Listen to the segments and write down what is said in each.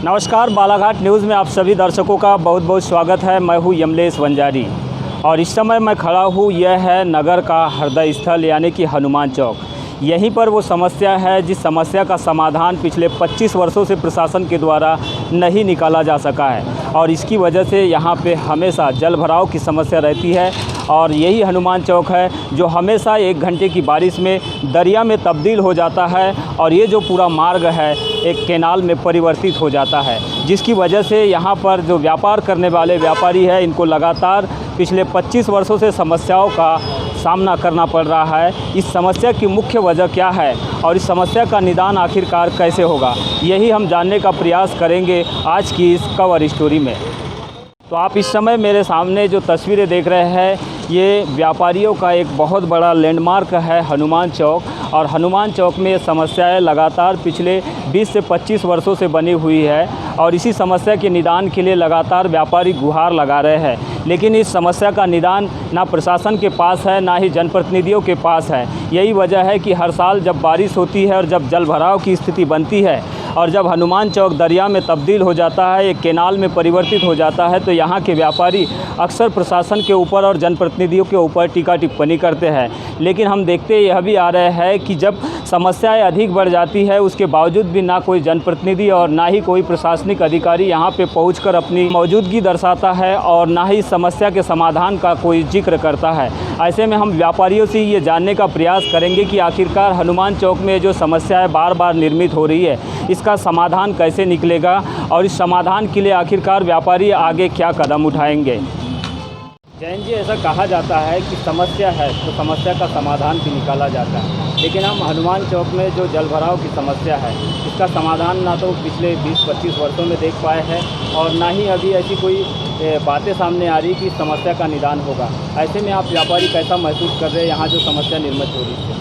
नमस्कार, बालाघाट न्यूज़ में आप सभी दर्शकों का बहुत बहुत स्वागत है। मैं हूं यमलेश वंजारी और इस समय मैं खड़ा हूं, यह है नगर का हृदय स्थल यानी कि हनुमान चौक। यहीं पर वो समस्या है जिस समस्या का समाधान पिछले 25 वर्षों से प्रशासन के द्वारा नहीं निकाला जा सका है और इसकी वजह से यहाँ पे हमेशा जल भराव की समस्या रहती है। और यही हनुमान चौक है जो हमेशा 1 घंटे की बारिश में दरिया में तब्दील हो जाता है और ये जो पूरा मार्ग है एक कैनाल में परिवर्तित हो जाता है, जिसकी वजह से यहाँ पर जो व्यापार करने वाले व्यापारी हैं इनको लगातार पिछले 25 वर्षों से समस्याओं का सामना करना पड़ रहा है। इस समस्या की मुख्य वजह क्या है और इस समस्या का निदान आखिरकार कैसे होगा, यही हम जानने का प्रयास करेंगे आज की इस कवर स्टोरी में। तो आप इस समय मेरे सामने जो तस्वीरें देख रहे हैं ये व्यापारियों का एक बहुत बड़ा लैंडमार्क है हनुमान चौक। और हनुमान चौक में ये समस्याएं लगातार पिछले 20 से 25 वर्षों से बनी हुई है और इसी समस्या के निदान के लिए लगातार व्यापारी गुहार लगा रहे हैं, लेकिन इस समस्या का निदान ना प्रशासन के पास है ना ही जनप्रतिनिधियों के पास है। यही वजह है कि हर साल जब बारिश होती है और जब जल भराव की स्थिति बनती है और जब हनुमान चौक दरिया में तब्दील हो जाता है, एक कैनाल में परिवर्तित हो जाता है, तो यहाँ के व्यापारी अक्सर प्रशासन के ऊपर और जनप्रतिनिधियों के ऊपर टीका टिप्पणी करते हैं। लेकिन हम देखते यह भी आ रहे हैं कि जब समस्याएं अधिक बढ़ जाती है उसके बावजूद भी ना कोई जनप्रतिनिधि और ना ही कोई प्रशासनिक अधिकारी यहाँ पे पहुंचकर अपनी मौजूदगी दर्शाता है और ना ही समस्या के समाधान का कोई जिक्र करता है। ऐसे में हम व्यापारियों से ये जानने का प्रयास करेंगे कि आखिरकार हनुमान चौक में जो समस्याएं बार बार निर्मित हो रही है इसका समाधान कैसे निकलेगा और इस समाधान के लिए आखिरकार व्यापारी आगे क्या कदम उठाएंगे। जैन जी, ऐसा कहा जाता है कि समस्या है तो समस्या का समाधान भी निकाला जाता है, लेकिन हम हनुमान चौक में जो जल भराव की समस्या है इसका समाधान ना तो पिछले 20-25 वर्षों में देख पाए हैं और ना ही अभी ऐसी कोई बातें सामने आ रही कि इस समस्या का निदान होगा। ऐसे में आप व्यापारी कैसा महसूस कर रहे हैं यहाँ जो समस्या निर्मित हो रही है?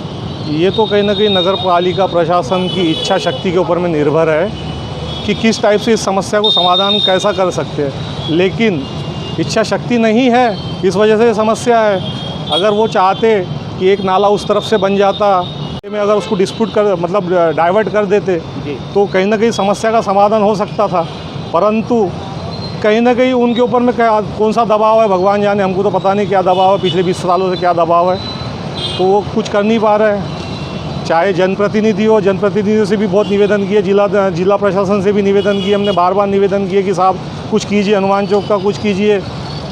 ये तो कहीं ना कहीं नगर पालिका प्रशासन की इच्छा शक्ति के ऊपर में निर्भर है कि किस टाइप से इस समस्या को समाधान कैसा कर सकते हैं, लेकिन इच्छा शक्ति नहीं है, इस वजह से समस्या है। अगर वो चाहते कि एक नाला उस तरफ से बन जाता में अगर उसको डिस्प्यूट कर मतलब डाइवर्ट कर देते तो कहीं ना कहीं समस्या का समाधान हो सकता था, परंतु कहीं ना कहीं उनके ऊपर में क्या कौन सा दबाव है भगवान जाने, हमको तो पता नहीं क्या दबाव है, पिछले 20 सालों से क्या दबाव है, तो वो कुछ कर नहीं पा रहे हैं। चाहे जनप्रतिनिधि हो, जनप्रतिनिधियों से भी बहुत निवेदन किए, जिला प्रशासन से भी निवेदन किए, हमने बार बार निवेदन किए कि साहब कुछ कीजिए, हनुमान चौक का कुछ कीजिए,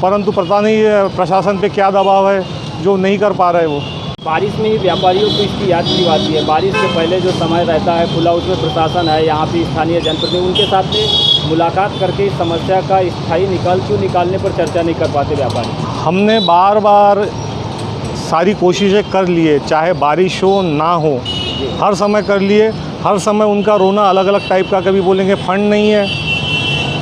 परंतु पता नहीं प्रशासन पे क्या दबाव है जो नहीं कर पा रहे वो। बारिश में ही व्यापारियों को इसकी याद दिलाती है। बारिश से पहले जो समय रहता है खुला, उसमें प्रशासन है, यहाँ पे स्थानीय जनप्रतिनिधि, उनके साथ में मुलाकात करके इस समस्या का स्थायी निकालने पर चर्चा नहीं कर पाते व्यापारी। हमने बार बार सारी कोशिशें कर लिए, चाहे बारिश हो ना हो, हर समय कर लिए। हर समय उनका रोना अलग अलग टाइप का, कभी बोलेंगे फंड नहीं है,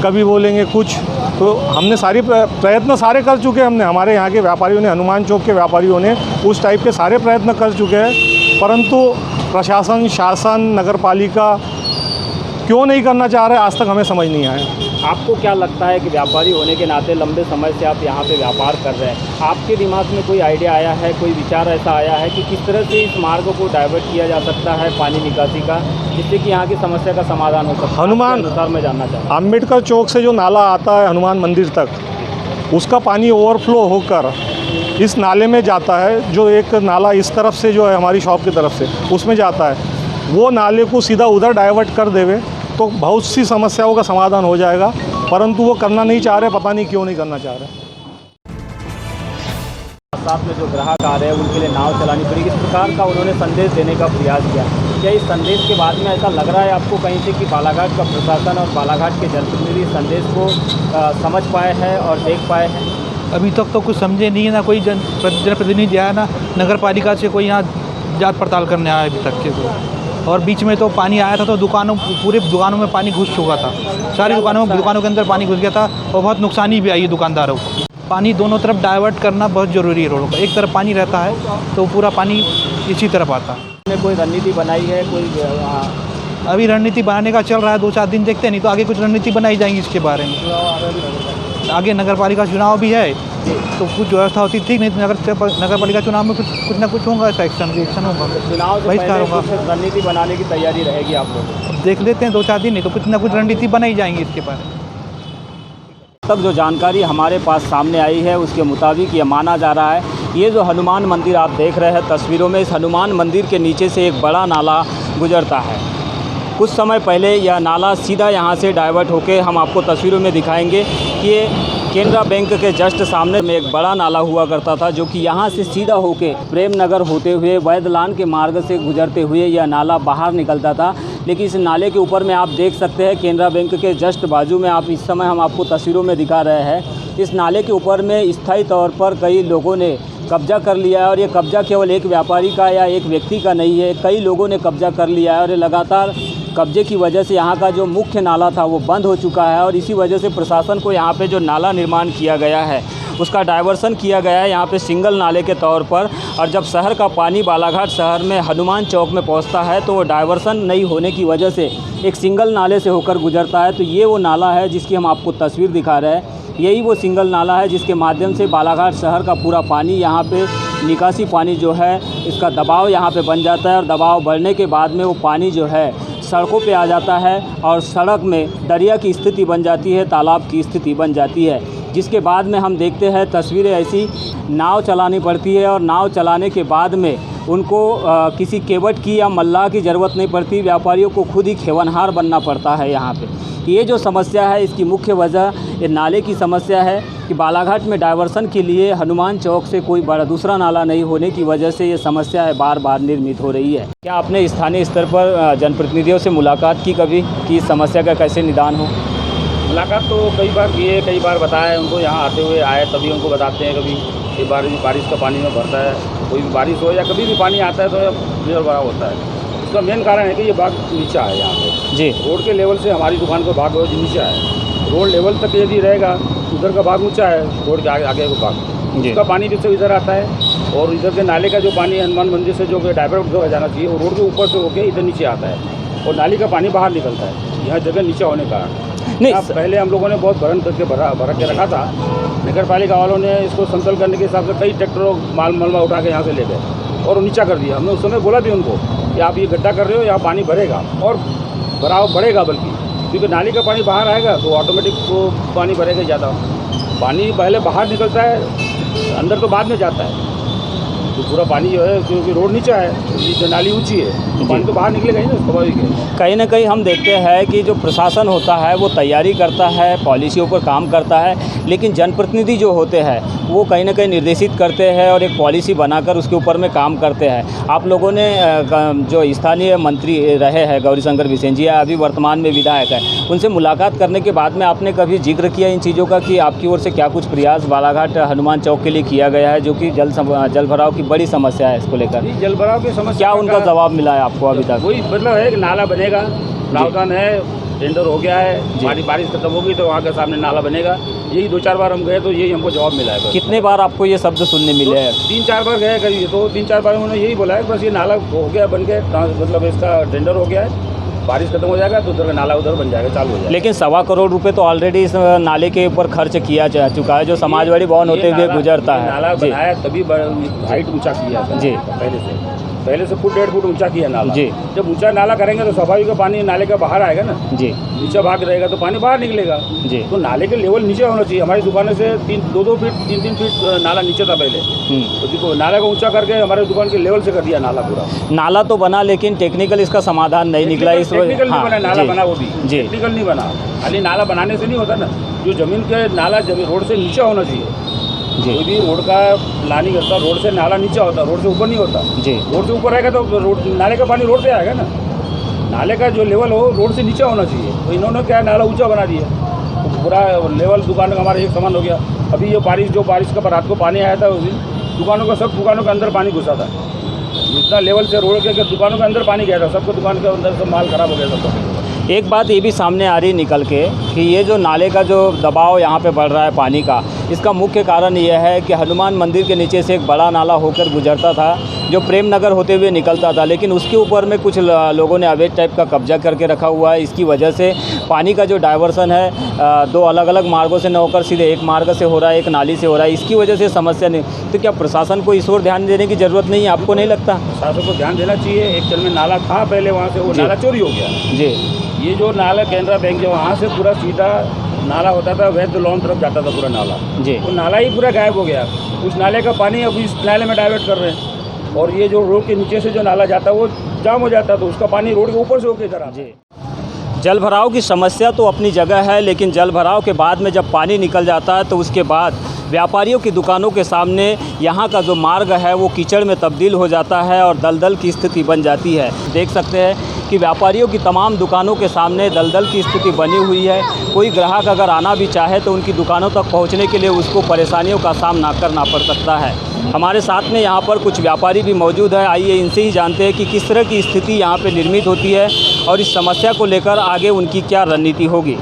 कभी बोलेंगे कुछ। तो हमने सारे प्रयत्न सारे कर चुके हैं, हमारे यहाँ के व्यापारियों ने, हनुमान चौक के व्यापारियों ने उस टाइप के सारे प्रयत्न कर चुके हैं, परंतु प्रशासन, शासन, नगर पालिका क्यों नहीं करना चाह रहे आज तक हमें समझ नहीं आया। आपको क्या लगता है कि व्यापारी होने के नाते लंबे समय से आप यहाँ पे व्यापार कर रहे हैं, आपके दिमाग में कोई आइडिया आया है, कोई विचार ऐसा आया है कि किस तरह से इस मार्ग को डाइवर्ट किया जा सकता है पानी निकासी का, जिससे कि यहाँ की समस्या का समाधान हो सकता है? हनुमान अनुसार मैं जानना चाहता हूँ, अम्बेडकर चौक से जो नाला आता है हनुमान मंदिर तक, उसका पानी ओवरफ्लो होकर इस नाले में जाता है। जो एक नाला इस तरफ से जो है हमारी शॉप की तरफ से उसमें जाता है, वो नाले को सीधा उधर डाइवर्ट कर देवे तो बहुत सी समस्याओं का समाधान हो जाएगा, परंतु वो करना नहीं चाह रहे, पता नहीं क्यों नहीं करना चाह रहे। साथ में जो ग्राहक आ रहे हैं उनके लिए नाव चलानी पड़ेगी, इस प्रकार का उन्होंने संदेश देने का प्रयास किया। क्या इस संदेश के बाद में ऐसा लग रहा है आपको कहीं से कि बालाघाट का प्रशासन और बालाघाट के जनप्रतिनिधि संदेश को समझ पाए हैं और देख पाए हैं? अभी तक तो कुछ समझे नहीं है, ना कोई जनप्रतिनिधि आया, ना नगर पालिका से कोई यहाँ जांच पड़ताल करने आया अभी तक के तो। और बीच में तो पानी आया था तो पूरे दुकानों में पानी घुस चुका था, सारी दुकानों के अंदर पानी घुस गया था और बहुत नुकसानी भी आई है दुकानदारों को। पानी दोनों तरफ डाइवर्ट करना बहुत ज़रूरी है रोडों का, एक तरफ पानी रहता है तो पूरा पानी इसी तरफ आता है। कोई रणनीति बनाई है कोई? अभी रणनीति बनाने का चल रहा है, 2-4 दिन देखते हैं, नहीं तो आगे कुछ रणनीति बनाई जाएंगी इसके बारे में। आगे नगर पालिका चुनाव भी है तो कुछ व्यवस्था होती ठीक, नहीं तो नगर पालिका चुनाव में कुछ ना कुछ होगा, ऐसा एक्शन होगा, चुनाव से पहले रणनीति बनाने की तैयारी रहेगी आप लोगों को? देख लेते हैं 2-4 दिन, नहीं तो कुछ ना कुछ रणनीति बनाई जाएंगी इसके पास। तक जो जानकारी हमारे पास सामने आई है उसके मुताबिक ये माना जा रहा है ये जो हनुमान मंदिर आप देख रहे हैं तस्वीरों में, इस हनुमान मंदिर के नीचे से एक बड़ा नाला गुजरता है। कुछ समय पहले यह नाला सीधा यहाँ से डाइवर्ट होकर हम आपको तस्वीरों में दिखाएंगे कि ये केनरा बैंक के जस्ट सामने में एक बड़ा नाला हुआ करता था, जो कि यहाँ से सीधा होके प्रेम नगर होते हुए वैदलान के मार्ग से गुजरते हुए यह नाला बाहर निकलता था। लेकिन इस नाले के ऊपर में आप देख सकते हैं केनरा बैंक के जस्ट बाजू में, आप इस समय हम आपको तस्वीरों में दिखा रहे हैं, इस नाले के ऊपर में स्थायी तौर पर कई लोगों ने कब्जा कर लिया है। और ये कब्जा केवल एक व्यापारी का या एक व्यक्ति का नहीं है, कई लोगों ने कब्जा कर लिया है। और ये लगातार कब्जे की वजह से यहाँ का जो मुख्य नाला था वो बंद हो चुका है। और इसी वजह से प्रशासन को यहाँ पे जो नाला निर्माण किया गया है उसका डाइवर्सन किया गया है यहाँ पे सिंगल नाले के तौर पर। और जब शहर का पानी बालाघाट शहर में हनुमान चौक में पहुँचता है तो वो डाइवर्सन नहीं होने की वजह से एक सिंगल नाले से होकर गुजरता है। तो ये वो नाला है जिसकी हम आपको तस्वीर दिखा रहे हैं, यही वो सिंगल नाला है जिसके माध्यम से बालाघाट शहर का पूरा पानी यहाँ पे निकासी पानी जो है इसका दबाव यहाँ पे बन जाता है। और दबाव बढ़ने के बाद में वो पानी जो है सड़कों पे आ जाता है और सड़क में दरिया की स्थिति बन जाती है, तालाब की स्थिति बन जाती है। जिसके बाद में हम देखते हैं तस्वीरें ऐसी, नाव चलानी पड़ती है और नाव चलाने के बाद में उनको किसी केवट की या मल्लाह की ज़रूरत नहीं पड़ती, व्यापारियों को खुद ही खेवनहार बनना पड़ता है यहाँ पे। ये जो समस्या है इसकी मुख्य वजह ये नाले की समस्या है कि बालाघाट में डाइवर्सन के लिए हनुमान चौक से कोई बड़ा दूसरा नाला नहीं होने की वजह से ये समस्या है बार बार निर्मित हो रही है। क्या आपने स्थानीय स्तर पर जनप्रतिनिधियों से मुलाकात की कभी कि इस समस्या का कैसे निदान हो? मुलाकात तो कई बार किए, कई बार बताया उनको, यहाँ आते हुए आए तभी उनको बताते हैं। कभी ये बारिश का पानी में भरता है, कोई भी बारिश हो या कभी भी पानी आता है तो क्लियर बड़ा होता है। इसका मेन कारण है कि ये बाग नीचा है यहाँ पे जी, रोड के लेवल से हमारी दुकान का भाग नीचा है। रोड लेवल तक यदि रहेगा उधर का भाग ऊँचा है, रोड के आगे को भाग उसका पानी जिससे इधर आता है। और इधर के नाले का जो पानी हनुमान मंदिर से जो डाइवर्ट हो जाना चाहिए वो रोड के ऊपर से होकर इधर नीचे आता है और नाली का पानी बाहर निकलता है। यहाँ जगह नीचा होने का नहीं, पहले हम लोगों ने बहुत भरन करके भर के रखा था। नगर पालिका वालों ने इसको समतल करने के हिसाब से कई ट्रैक्टरों मलबा उठा के यहाँ से ले गए और नीचा कर दिया। हमने उस समय बोला भी उनको कि आप ये गड्ढा कर रहे हो, यहाँ पानी भरेगा और भराव बढ़ेगा, बल्कि क्योंकि नाली का पानी बाहर आएगा तो ऑटोमेटिक वो पानी भरेगा ज़्यादा। पानी पहले बाहर निकलता है, अंदर तो बाद में जाता है। तो पूरा पानी जो है क्योंकि रोड नीचा है, जो नाली ऊंची है तो पानी तो बाहर निकलेगा ही ना, स्वाभाविक है। कहीं ना कहीं हम देखते हैं कि जो प्रशासन होता है वो तैयारी करता है, पॉलिसियों पर काम करता है, लेकिन जनप्रतिनिधि जो होते हैं वो कहीं ना कहीं निर्देशित करते हैं और एक पॉलिसी बनाकर उसके ऊपर में काम करते हैं। आप लोगों ने जो स्थानीय मंत्री रहे हैं गौरीशंकर बिसेन जी, अभी वर्तमान में विधायक है, उनसे मुलाकात करने के बाद में आपने कभी जिक्र किया इन चीज़ों का कि आपकी ओर से क्या कुछ प्रयास बालाघाट हनुमान चौक के लिए किया गया है, जो कि जल भराव की बड़ी समस्या है इसको लेकर? जल भराव की समस्या क्या उनका जवाब मिला है आपको अभी तक? वही मतलब है कि नाला बनेगा, प्रावधान है, टेंडर हो गया है, बारिश खत्म होगी तो वहाँ के सामने नाला बनेगा। यही 2-4 बार हम गए तो यही हमको जवाब मिला है। कितने बार आपको ये शब्द सुनने मिले हैं? 3-4 बार गए करीब, तो 3-4 बार उन्होंने यही बोला है बस ये नाला हो गया, बन के मतलब इसका टेंडर हो गया है, बारिश खत्म हो जाएगा तो उधर का नाला उधर बन जाएगा, चालू हो जाएगा। लेकिन 1.25 करोड़ रुपए तो ऑलरेडी इस नाले के ऊपर खर्च किया जा चुका है, जो समाजवाड़ी भवन होते हुए गुजरता है। नाला बनाया तभी हाइट ऊंचा किया था जी, पहले से 1.5 फुट ऊंचा किया नाला जी। जब ऊंचा नाला करेंगे तो स्वाभाविक पानी नाले का बाहर आएगा ना जी, नीचा भाग रहेगा तो पानी बाहर निकलेगा जी। तो नाले के लेवल नीचे होना चाहिए। हमारी दुकान से 2-2 फीट 3-3 फीट नाला नीचे था पहले, तो देखो नाला को ऊंचा करके हमारे दुकान के लेवल से कर दिया नाला पूरा। नाला तो बना लेकिन टेक्निकल इसका समाधान नहीं निकला। इस टेक्निकल नहीं बना, नाला बना वो भी टेक्निकल नहीं बना। खाली नाला बनाने से नहीं होता ना, जो जमीन के नाला रोड से नीचे होना चाहिए। कोई भी रोड का प्लान नहीं करता, रोड से नाला नीचा होता, रोड से ऊपर नहीं होता जी। रोड से ऊपर रहेगा तो रोड नाले का पानी रोड पे आएगा ना। नाले का जो लेवल हो रोड से नीचे होना चाहिए, तो इन्होंने क्या नाला ऊंचा बना दिया, तो पूरा लेवल दुकान का हमारा एक समान हो गया। अभी ये बारिश का रात को पानी आया था उस दिन, दुकानों का सब दुकानों के अंदर पानी घुसा था। इतना लेवल से रोड के दुकानों के अंदर पानी गया था, सबको दुकान के अंदर सब माल खराब हो गया था। एक बात ये भी सामने आ रही निकल के कि ये जो नाले का जो दबाव यहाँ पे बढ़ रहा है पानी का, इसका मुख्य कारण ये है कि हनुमान मंदिर के नीचे से एक बड़ा नाला होकर गुजरता था जो प्रेम नगर होते हुए निकलता था, लेकिन उसके ऊपर में कुछ लोगों ने अवैध टाइप का कब्जा करके रखा हुआ है। इसकी वजह से पानी का जो डाइवर्सन है दो अलग अलग मार्गों से न होकर सीधे एक मार्ग से हो रहा है, एक नाली से हो रहा है। इसकी वजह से समस्या नहीं, तो क्या प्रशासन को इस ओर ध्यान देने की ज़रूरत नहीं है, आपको नहीं लगता? प्रशासन को ध्यान देना चाहिए। एक चल में नाला था पहले, वहाँ से वो नाला चोरी हो गया जी। ये जो नाला कैनरा बैंक जो वहाँ से पूरा सीधा नाला होता था, वैध लॉन तरफ जाता था पूरा नाला जी। वो नाला ही पूरा गायब हो गया। उस नाले का पानी अब इस नाले में डाइवर्ट कर रहे हैं, और ये जो रोड के नीचे से जो नाला जाता है वो जाम हो जाता है, तो उसका पानी रोड के ऊपर से होकर इधर आता है। जल भराव की समस्या तो अपनी जगह है, लेकिन जल भराव के बाद में जब पानी निकल जाता है तो उसके बाद व्यापारियों की दुकानों के सामने यहाँ का जो मार्ग है वो कीचड़ में तब्दील हो जाता है और दलदल की स्थिति बन जाती है। देख सकते हैं कि व्यापारियों की तमाम दुकानों के सामने दलदल की स्थिति बनी हुई है। कोई ग्राहक अगर आना भी चाहे तो उनकी दुकानों तक पहुँचने के लिए उसको परेशानियों का सामना करना पड़ सकता है। हमारे साथ में यहाँ पर कुछ व्यापारी भी मौजूद है, आइए इनसे ही जानते हैं कि किस तरह की स्थिति यहाँ पे निर्मित होती है और इस समस्या को लेकर आगे उनकी क्या रणनीति होगी।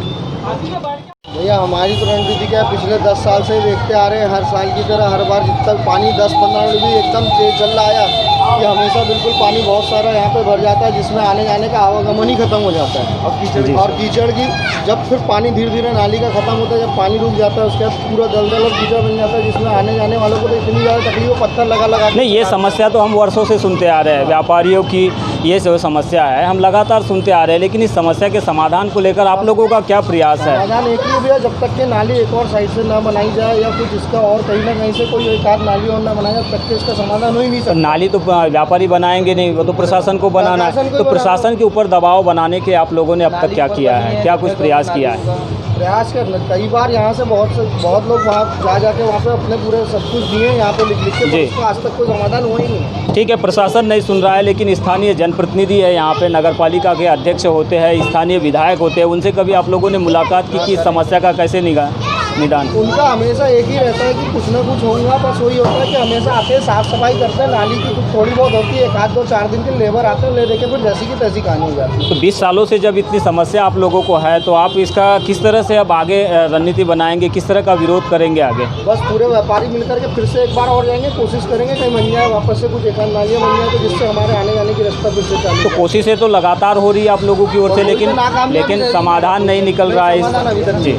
भैया हमारी तो रणनीति क्या है, पिछले 10 साल से देखते आ रहे हैं, हर साल की तरह हर बार जब तक पानी 10-15 मिनट भी एकदम तेज चल रहा है कि हमेशा बिल्कुल पानी बहुत सारा यहाँ पे भर जाता है, जिसमें आने जाने का आवागमन ही खत्म हो जाता है। और कीचड़ की जब फिर पानी धीरे धीरे नाली का ख़त्म होता है, जब पानी रुक जाता है उसके बाद पूरा दलदल और कीचड़ बन जाता है, जिसमें आने जाने वालों को तो इतनी ज़्यादा तकलीफ हो, पत्थर लगा नहीं, ये समस्या तो हम वर्षों से सुनते आ रहे हैं, व्यापारियों की ये जो समस्या है हम लगातार सुनते आ रहे हैं, लेकिन इस समस्या के समाधान को लेकर आप लोगों का क्या प्रयास है? समाधान एक ही भैया, जब तक के नाली एक और साइड से ना बनाई जाए या कुछ इसका और कहीं ना कहीं से कोई एक आध नाली और ना बनाया, तब तक के इसका समाधान हो ही नहीं सकता। नाली तो व्यापारी बनाएंगे नहीं, वो तो प्रशासन को बनाना है। तो प्रशासन के ऊपर दबाव बनाने के आप लोगों ने अब तक क्या किया है, क्या कुछ प्रयास किया है? प्रयास कर कई बार यहाँ से बहुत लोग वहाँ जाके वहाँ पे अपने पूरे सब कुछ दिए यहाँ पे लिख के, तो उसका आज तक कोई समाधान हुआ ही नहीं। ठीक है, प्रशासन नहीं सुन रहा है, लेकिन स्थानीय जनप्रतिनिधि है यहाँ पे, नगर पालिका के अध्यक्ष होते हैं, स्थानीय विधायक होते हैं, उनसे कभी आप लोगों ने मुलाकात की कि इस समस्या का कैसे निदान? उनका हमेशा एक ही रहता है कि कुछ ना कुछ होगा, बस वही होता है कि हमेशा आते हैं, साफ़ सफाई करते हैं, नाली की थोड़ी बहुत होती है, 1-2-4 दिन के लेबर आते हैं, ले देके फिर जैसी की तैसी कहानी हो जाती है। तो 20 सालों से जब इतनी समस्या आप लोगों को है, तो आप इसका किस तरह से अब आगे रणनीति बनाएंगे, किस तरह का विरोध करेंगे आगे? बस पूरे व्यापारी मिलकर के फिर से एक बार और जाएंगे, कोशिश करेंगे कहीं बन जाए, वापस से कुछ एक नालियाँ बन जाए, तो जिससे हमारे आने जाने की रास्ता फिर से चालू। तो कोशिशें तो लगातार हो रही है आप लोगों की ओर से, लेकिन समाधान नहीं निकल रहा है। जी,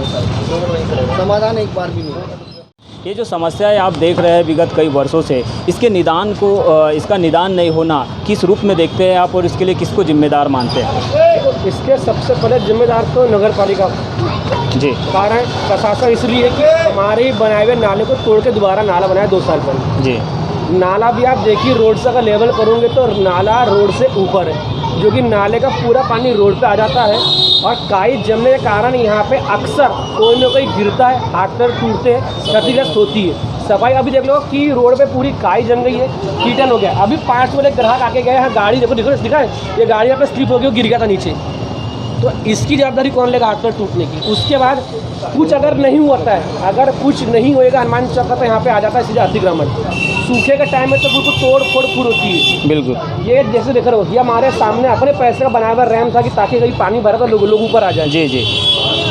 समाधान एक बार भी नहीं। ये जो समस्या है आप देख रहे हैं विगत कई वर्षों से, इसके निदान को इसका निदान नहीं होना किस रूप में देखते हैं आप, और इसके लिए किसको जिम्मेदार मानते हैं? इसके सबसे पहले जिम्मेदार तो नगर पालिका जी। कारण प्रशासन इसलिए कि हमारे बनाए हुए नाले को तोड़ के दोबारा नाला बनाया 2 साल पहले। जी। नाला भी आप देखिए, रोड से अगर लेवल करोगे तो नाला रोड से ऊपर है, जो कि नाले का पूरा पानी रोड पे आ जाता है, और काई जमने के कारण यहाँ पे अक्सर कोई न कोई गिरता है, हाथ पैर टूटते हैं, क्षतिग्रस्त होती है। सफाई अभी देख लो कि रोड पे पूरी काई जम गई है, कीटन हो गया। अभी 5 वाले ग्राहक आके गए हैं, गाड़ी देखो दिखा है, ये गाड़ी यहाँ पे स्लिप हो गई, गिर गया था नीचे। तो इसकी जवाबदारी कौन लेगा हाथ पैर टूटने की? उसके बाद कुछ अगर नहीं होता है, अगर कुछ नहीं होएगा हनुमान चौक का, तो यहाँ पे आ जाता है सीधा अतिक्रमण। सूखे के टाइम में तो बिल्कुल तोड़ फोड़ फूड़ होती है। बिल्कुल। ये जैसे देख रहे हो, ये हमारे सामने अपने पैसे का बनाया हुआ रैम था कि ताकि कहीं पानी भरा तो लोग ऊपर आ जाए। जी जी।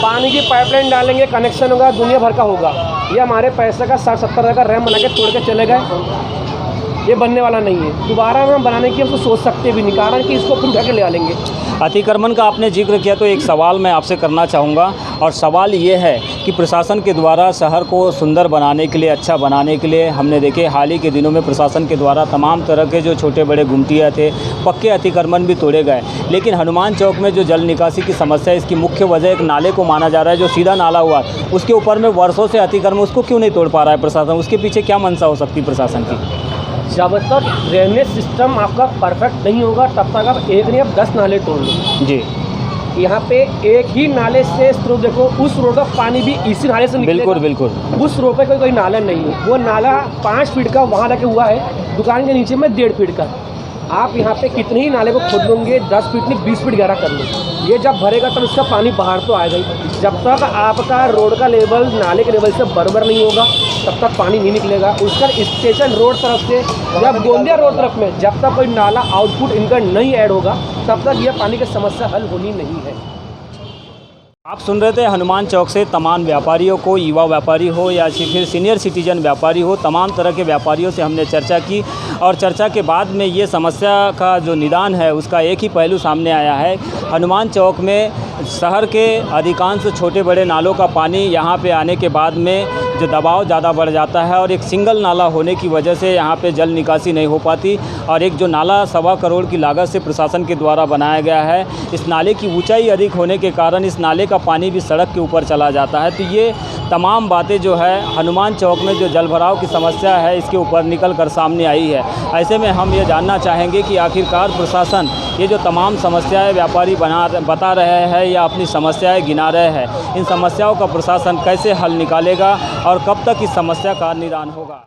पानी की पाइपलाइन डालेंगे, कनेक्शन होगा, दुनिया भर का होगा। ये हमारे पैसे का 60-70 का रैम बना के तोड़ के चले गए। ये बनने वाला नहीं है, दोबारा हम बनाने की हम तो सोच सकते भी नहीं, कारण कि इसको फिर उठा के ले आएंगे। अतिक्रमण का आपने जिक्र किया, तो एक सवाल मैं आपसे करना चाहूँगा, और सवाल ये है कि प्रशासन के द्वारा शहर को सुंदर बनाने के लिए, अच्छा बनाने के लिए, हमने देखे हाल ही के दिनों में प्रशासन के द्वारा तमाम तरह के जो छोटे बड़े गुमटियाँ थे, पक्के अतिक्रमण भी तोड़े गए, लेकिन हनुमान चौक में जो जल निकासी की समस्या है, इसकी मुख्य वजह एक नाले को माना जा रहा है, जो सीधा नाला हुआ उसके ऊपर में वर्षों से अतिक्रमण, उसको क्यों नहीं तोड़ पा रहा है प्रशासन? उसके पीछे क्या मंशा हो सकती है प्रशासन की? जब तक ड्रेनेज सिस्टम आपका परफेक्ट नहीं होगा, तब तक आप एक नहीं, आप 10 नाले तोड़ लो। जी। यहाँ पे एक ही नाले से स्रोत देखो, उस रोड का पानी भी इसी नाले से निकलेगा। बिल्कुल बिल्कुल। उस रोड पे कोई नाला नहीं है, वो नाला 5 फीट का वहाँ लगे हुआ है, दुकान के नीचे में 1.5 फीट का। आप यहाँ पे कितने ही नाले को खोद लोगे, 10 फीट नहीं 20 फीट गहरा कर लो, ये जब भरेगा तब इसका पानी बाहर तो आएगा ही। जब तक आपका रोड का लेवल नाले के लेवल से बराबर नहीं होगा, तब तक पानी नहीं निकलेगा। उसका स्टेशन रोड तरफ से या गोंदिया रोड तरफ में जब तक कोई नाला आउटपुट इनका नहीं ऐड होगा, तब तक यह पानी की समस्या हल होनी नहीं है। आप सुन रहे थे हनुमान चौक से तमाम व्यापारियों को, युवा व्यापारी हो या फिर सीनियर सिटीजन व्यापारी हो, तमाम तरह के व्यापारियों से हमने चर्चा की और चर्चा के बाद में ये समस्या का जो निदान है उसका एक ही पहलू सामने आया है। हनुमान चौक में शहर के अधिकांश छोटे बड़े नालों का पानी यहाँ पे आने के बाद में जो दबाव ज़्यादा बढ़ जाता है और एक सिंगल नाला होने की वजह से यहाँ पे जल निकासी नहीं हो पाती और एक जो नाला 1.25 करोड़ की लागत से प्रशासन के द्वारा बनाया गया है, इस नाले की ऊंचाई अधिक होने के कारण इस नाले का पानी भी सड़क के ऊपर चला जाता है। तो ये तमाम बातें जो है हनुमान चौक में जो जल भराव की समस्या है इसके ऊपर निकल कर सामने आई है। ऐसे में हम ये जानना चाहेंगे कि आखिरकार प्रशासन ये जो तमाम समस्याएं व्यापारी बता रहे हैं या अपनी समस्याएं गिना रहे हैं, इन समस्याओं का प्रशासन कैसे हल निकालेगा और कब तक इस समस्या का निदान होगा।